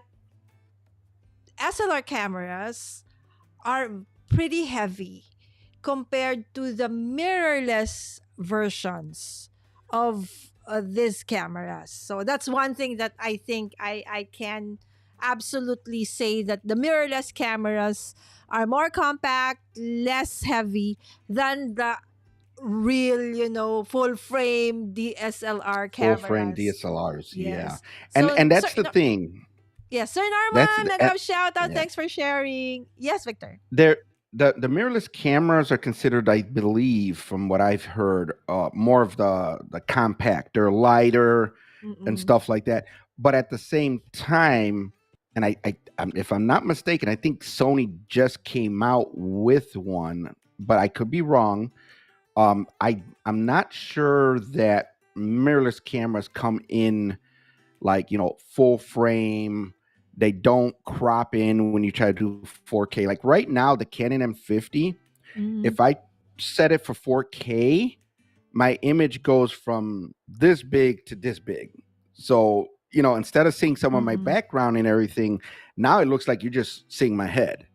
SLR cameras are pretty heavy compared to the mirrorless versions of these cameras. So that's one thing that I think I can absolutely say, that the mirrorless cameras are more compact, less heavy than the real, full frame DSLR full frame cameras. DSLRs, yeah. Yes. And So, and sir, that's the thing. yes, Sir That's Norman, the, nag shout out. yeah. Thanks for sharing. Yes, Victor. They're the mirrorless cameras are considered, I believe, from what I've heard, more of the compact. They're lighter and Mm-mm. stuff like that. But at the same time, and if I'm not mistaken, I think Sony just came out with one, but I could be wrong. I'm not sure that mirrorless cameras come in like full frame. They don't crop in when you try to do 4K. Like right now, the Canon M50, Mm-hmm. if I set it for 4K, my image goes from this big to this big. So instead of seeing some of my Mm-mm. background and everything, now it looks like you're just seeing my head,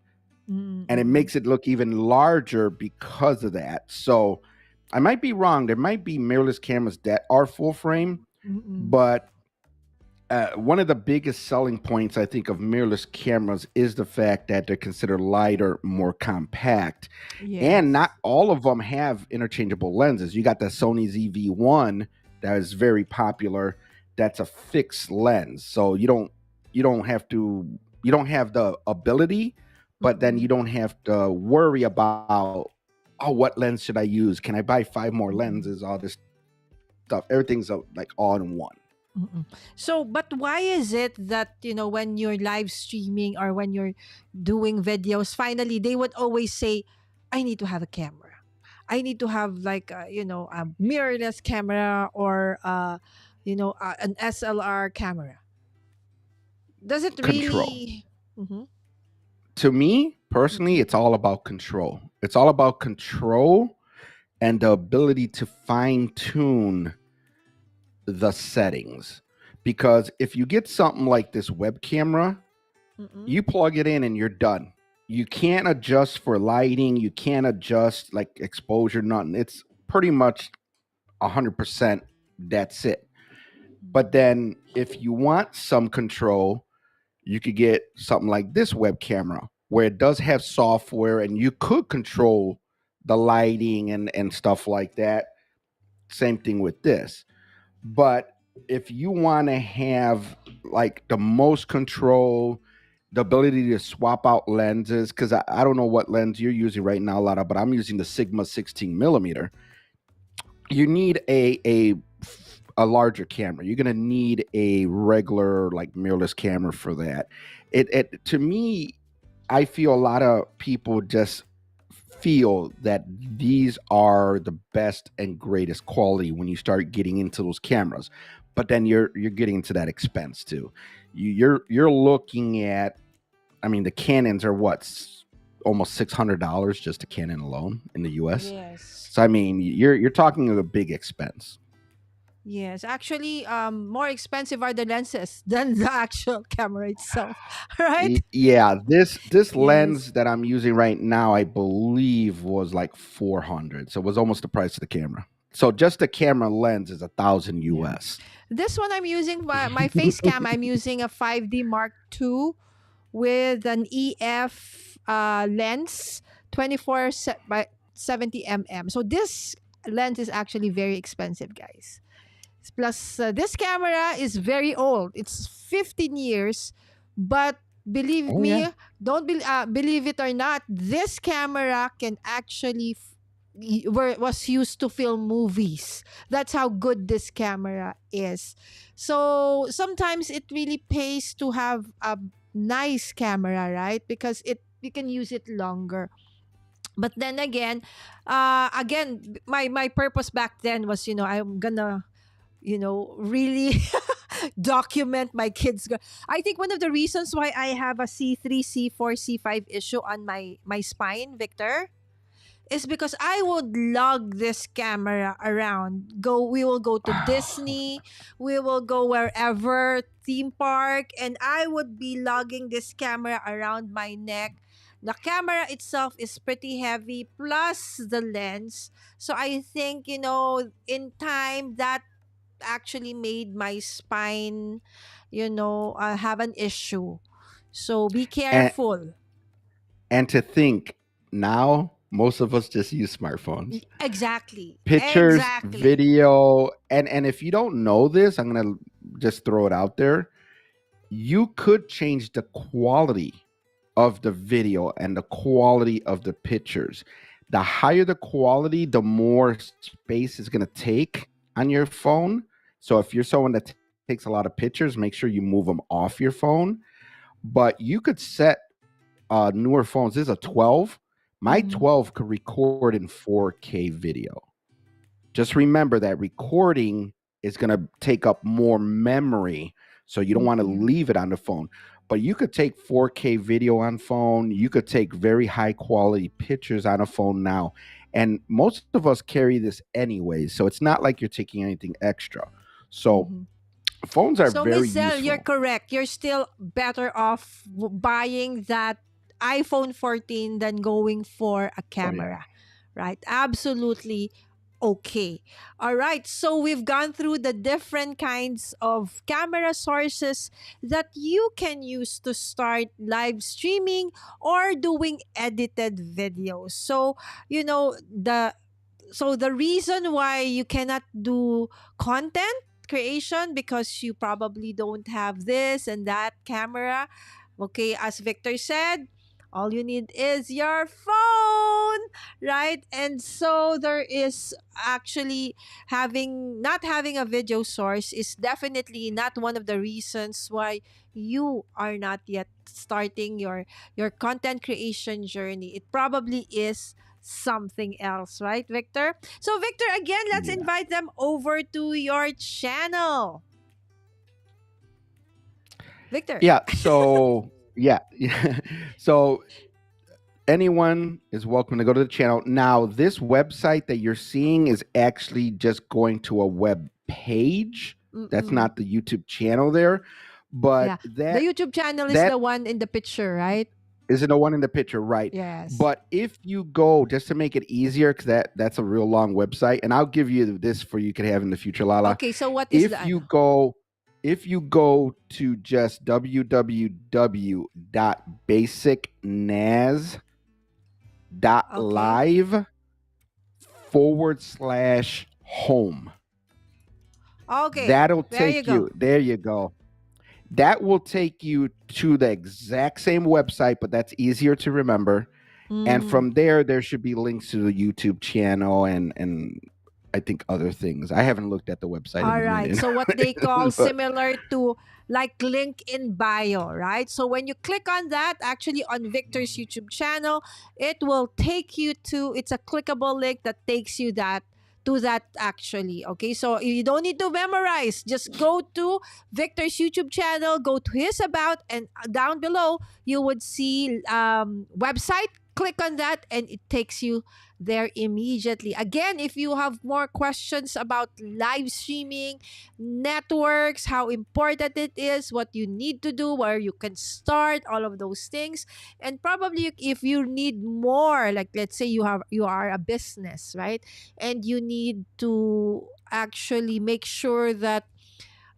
and it Mm-mm. makes it look even larger because of that. So I might be wrong. There might be mirrorless cameras that are full frame, Mm-mm. but one of the biggest selling points, I think, of mirrorless cameras is the fact that they're considered lighter, more compact, and not Yes. all of them have interchangeable lenses. You got the Sony ZV-1 that is very popular. That's a fixed lens, so you don't have the ability, but then Mm-mm. you don't have to worry about, oh, what lens should I use? Can I buy five more Mm-mm. lenses? All this stuff. Everything's like all in one. Mm-mm. So, but why is it that, when you're live streaming or when you're doing videos, finally they would always say, I need to have a camera. I need to have like a mirrorless camera, or an SLR camera. Does it Control. really? Mm-hmm. To me personally, Mm-mm. it's all about control. It's all about control and the ability to fine tune the settings. Because if you get something like this web camera, Mm-mm. you plug it in and you're done. You can't adjust for lighting, you can't adjust like exposure, nothing. It's pretty much 100%. That's it. But then if you want some control, you could get something like this web camera where it does have software and you could control the lighting and stuff like that. Same thing with this. But if you want to have like the most control, the ability to swap out lenses, because I don't know what lens you're using right now, Lara, but I'm using the Sigma 16 millimeter. You need a larger camera. You're gonna need a regular like mirrorless camera for that. It to me, I feel a lot of people just feel that these are the best and greatest quality when you start getting into those cameras, but then you're getting into that expense too. You're looking at, I mean, the Canons are almost $600 just a Canon alone in the U.S. Yes. So I mean, you're talking of a big expense. Yes, actually, more expensive are the lenses than the actual camera itself, right? Yeah, this Yes. lens that I'm using right now, I believe was like 400. So it was almost the price of the camera. So just the camera lens is 1,000 Yeah. US. This one I'm using my face cam. I'm using a 5D Mark II with an EF lens, 24 by 70 mm. So this lens is actually very expensive, guys. Plus, this camera is very old. It's 15 years, but believe Oh yeah. me, don't believe it or not, this camera can actually was used to film movies. That's how good this camera is. So sometimes it really pays to have a nice camera, right? Because you can use it longer. But then again, my purpose back then was, I'm gonna, really document my kids. I think one of the reasons why I have a C3, C4, C5 issue on my spine, Victor, is because I would lug this camera around. We will go to Wow. Disney, we will go wherever, theme park, and I would be lugging this camera around my neck. The camera itself is pretty heavy, plus the lens. So I think, in time that actually made my spine, have an issue. So be And careful. and to think now, most of us just use smartphones. Exactly. Pictures, Exactly. video, and if you don't know this, I'm gonna just throw it out there. You could change the quality of the video and the quality of the pictures. The higher the quality, the more space it's going to take on your phone. So if you're someone that takes a lot of pictures, make sure you move them off your phone. But you could set newer phones. This is a 12. My Mm-hmm. 12 could record in 4K video. Just remember that recording is going to take up more memory, so you don't want to Mm-mm. leave it on the phone. But you could take 4K video on phone, you could take very high quality pictures on a phone now, and most of us carry this anyway, so it's not like you're taking anything extra. So Mm-hmm. phones are So, Miss very Zell, you're useful. correct. You're still better off buying that iPhone 14 than going for a Oh yeah. camera, right? Absolutely okay. All right. So, we've gone through the different kinds of camera sources that you can use to start live streaming or doing edited videos. So, you know, the reason why you cannot do content creation because you probably don't have this and that camera. Okay, as Victor said, all you need is your phone, right? And so there is actually not having a video source is definitely not one of the reasons why you are not yet starting your content creation journey. It probably is something else, right, Victor? So, Victor, again, let's Yeah. invite them over to your channel. Victor. Yeah. So yeah. So anyone is welcome to go to the channel. Now, this website that you're seeing is actually just going to a web page. That's Mm-mm. not the YouTube channel there, but Yeah. The YouTube channel is that the one in the picture, right? isn't the one in the picture, right? Yes. But if you go, just to make it easier, because that's a real long website, and I'll give you this for you could have in the future, Lala. Okay, so what is the If you go, if you go to just Okay. www.basicnaz.live/home, Okay. that'll There you take go. you, there you go. That will take you to the exact same website, but that's easier to remember. And Mm. from there should be links to the YouTube channel and I think other things. I haven't looked at the website in All a right. minute. So what they call But similar to like link in bio, right? So when you click on that, actually on Victor's YouTube channel, it will take you to it's a clickable link that takes you that actually. Okay. So you don't need to memorize. Just go to Victor's YouTube channel, go to his about, and down below you would see website. Click on that and it takes you there immediately. Again, if you have more questions about live streaming, networks, how important it is, what you need to do, where you can start, all of those things, and probably if you need more, like let's say you are a business, right, and you need to actually make sure that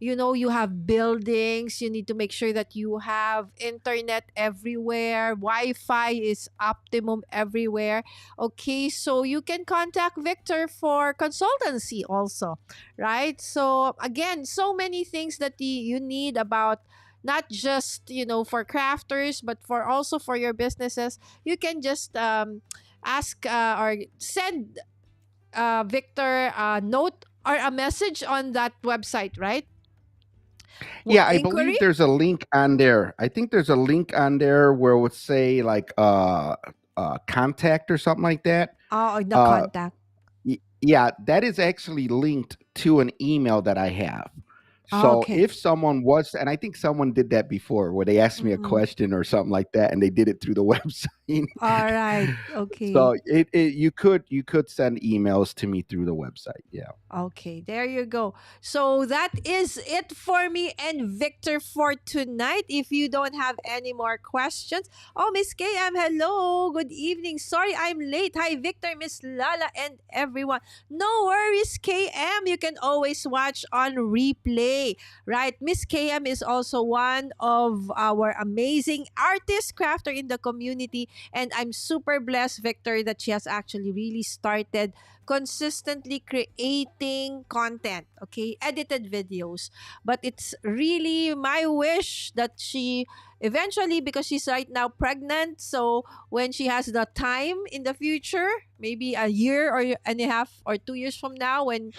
you have buildings, you need to make sure that you have internet everywhere, wi-fi is optimum everywhere. Okay, so you can contact Victor for consultancy also, right? So again, so many things that you need about not just for crafters but for also for your businesses. You can just ask or send Victor a note or a message on that website, right? yeah, I Inquiry? believe there's a link on there. I think there's a link on there where it would say like contact or something like that. Oh, the Uh contact. yeah, that is actually linked to an email that I have. So Okay. if someone was, and I think someone did that before, where they asked me a Mm-mm. question or something like that, and they did it through the website. All right. Okay. So you could send emails to me through the website. Yeah. Okay, there you go. So that is it for me and Victor for tonight. If you don't have any more questions, oh, Miss KM, hello, good evening. Sorry I'm late. Hi, Victor, Miss Lala, and everyone. No worries, KM. You can always watch on replay, right? Miss KM is also one of our amazing artist crafter in the community, and I'm super blessed, Victor, that she has actually really started consistently creating content, okay, edited videos. But it's really my wish that she eventually, because she's right now pregnant, so when she has the time in the future, maybe a year or and a half or 2 years from now, when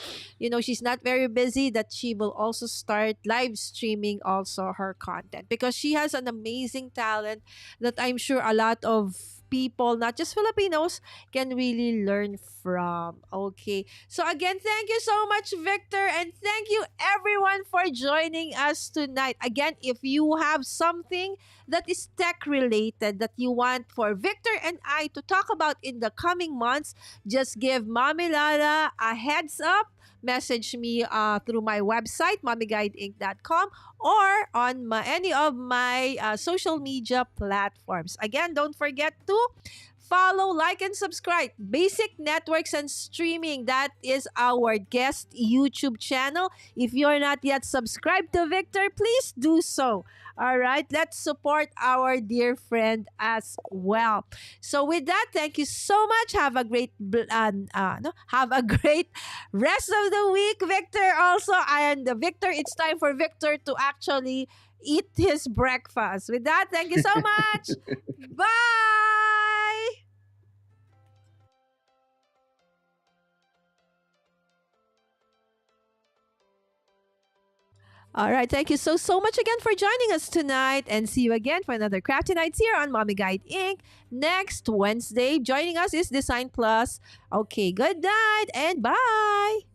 she's not very busy, that she will also start live streaming also her content, because she has an amazing talent that I'm sure a lot of people, not just Filipinos, can really learn from. Okay. So again, thank you so much, Victor, and thank you everyone for joining us tonight. Again, if you have something that is tech related that you want for Victor and I to talk about in the coming months, just give Mommy Lala a heads up. Message me through my website, mommyguideinc.com, or on any of my social media platforms. Again, don't forget to follow, like, and subscribe Basic Networks and Streaming. That is our guest YouTube channel. If you're not yet subscribed to Victor, please do so. All right, let's support our dear friend as well. So with that, thank you so much. Have a great no, have a great rest of the week, Victor. Also, and Victor, it's time for Victor to actually eat his breakfast. With that, thank you so much. Bye. All right. Thank you so much again for joining us tonight, and see you again for another Crafty Nights here on Mommy Guide Inc. next Wednesday. Joining us is Design Plus. Okay. Good night and bye.